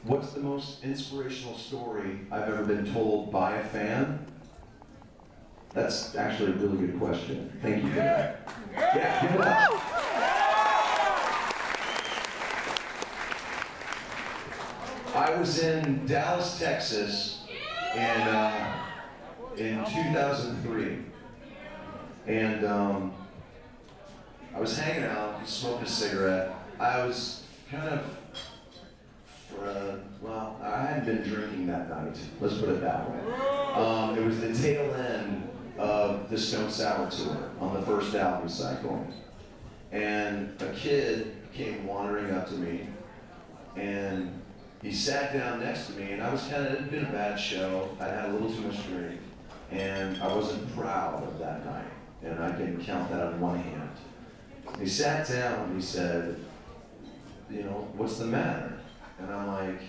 What's the most inspirational story I've ever been told by a fan? That's actually a really good question. Thank you for that. Yeah, give it up. I was in Dallas, Texas in 2003. And I was hanging out, smoking a cigarette. I was kind of, well, I hadn't been drinking that night. Let's put it that way. It was the tail end of the Stone Sour tour on the first album cycle. And a kid came wandering up to me, and he sat down next to me, and I was kind of, it had been a bad show. I had a little too much drink, and I wasn't proud of that night. And I can count that on one hand. He sat down and he said, you know, what's the matter? And I'm like,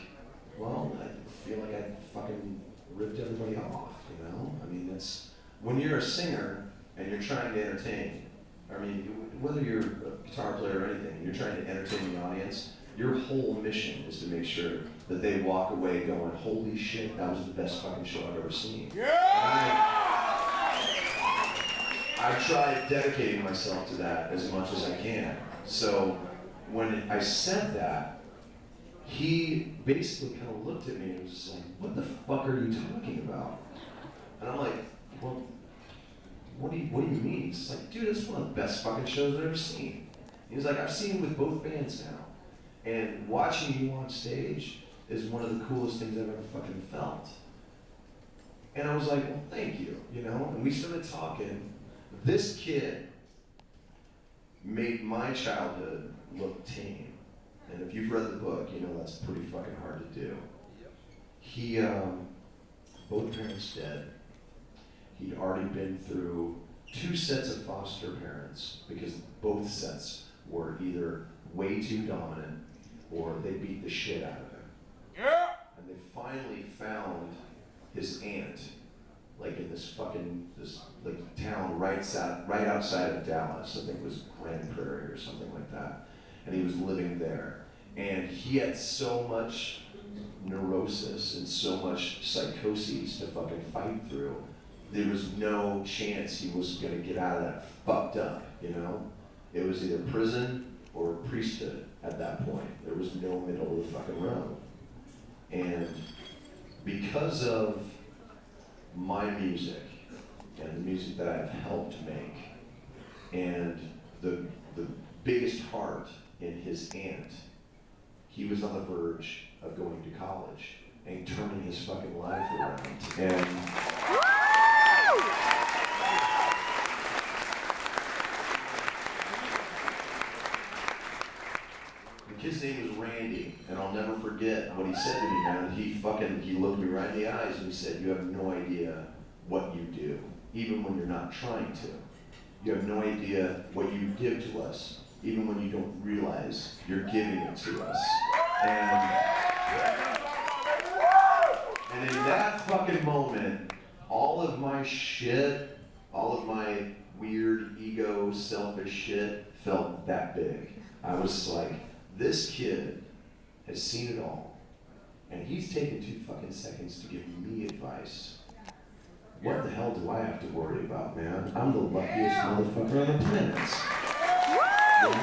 well, I feel like I fucking ripped everybody off, you know? I mean, it's, when you're a singer and you're trying to entertain, I mean, whether you're a guitar player or anything, you're trying to entertain the audience, your whole mission is to make sure that they walk away going, holy shit, that was the best fucking show I've ever seen. Yeah! I try dedicating myself to that as much as I can. So when I said that, he basically kind of looked at me and was just like, what the fuck are you talking about? And I'm like, well, what do you mean? He's like, dude, it's one of the best fucking shows I've ever seen. He was like, I've seen you with both bands now. And watching you on stage is one of the coolest things I've ever fucking felt. And I was like, well, thank you, you know? And we started talking. This kid made my childhood look tame. And if you've read the book, you know that's pretty fucking hard to do. He, both parents dead. He'd already been through 2 sets of foster parents because both sets were either way too dominant or they beat the shit out of him. Yeah. And they finally found his aunt, like in this like town right outside of Dallas. I think it was Grand Prairie or something like that. And he was living there. And he had so much neurosis and so much psychoses to fucking fight through. There was no chance he was gonna get out of that fucked up, you know? It was either prison or priesthood at that point. There was no middle of the fucking road. And because of my music and the music that I've helped make and the biggest heart in his aunt, he was on the verge of going to college and turning his fucking life around. And the kid's name was Randy, and I'll never forget what he said to me, man. He looked me right in the eyes and he said, you have no idea what you do, even when you're not trying to. You have no idea what you give to us, even when you don't realize you're giving it to us. And in that fucking moment, all of my shit, all of my weird ego, selfish shit felt that big. I was like, this kid has seen it all, and he's taken 2 fucking seconds to give me advice. What the hell do I have to worry about, man? I'm the luckiest motherfucker on the planet. You know?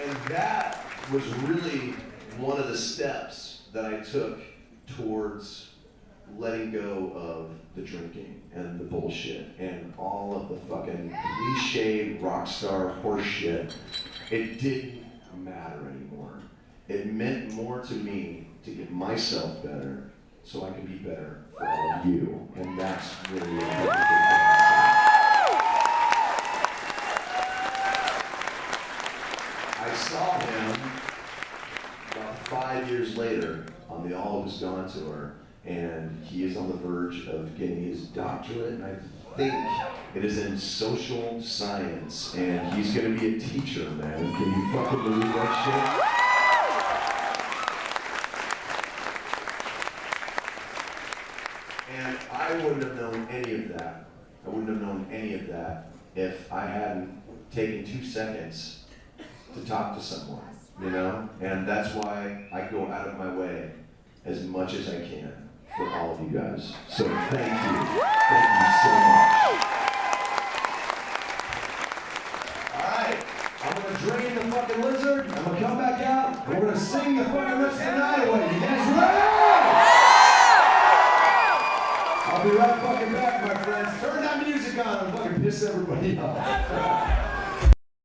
And that was really one of the steps that I took towards letting go of the drinking and the bullshit and all of the fucking cliche rock star horse shit. It didn't matter anymore. It meant more to me to get myself better so I can be better for all of you. And that's really what I saw him about 5 years later on the All Was Gone tour, and he is on the verge of getting his doctorate, and I think it is in social science, and he's gonna be a teacher, man. Can you fucking believe that shit? And I wouldn't have known any of that. I wouldn't have known any of that if I hadn't taken 2 seconds to talk to someone, you know? And that's why I go out of my way as much as I can for all of you guys. So thank you. Thank you so much. All right, I'm gonna drain the fucking lizard, I'm gonna come back out, and we're gonna sing the fucking rest of the night away. You guys ready? I'll be right fucking back, my friends. Turn that music on and fucking piss everybody off.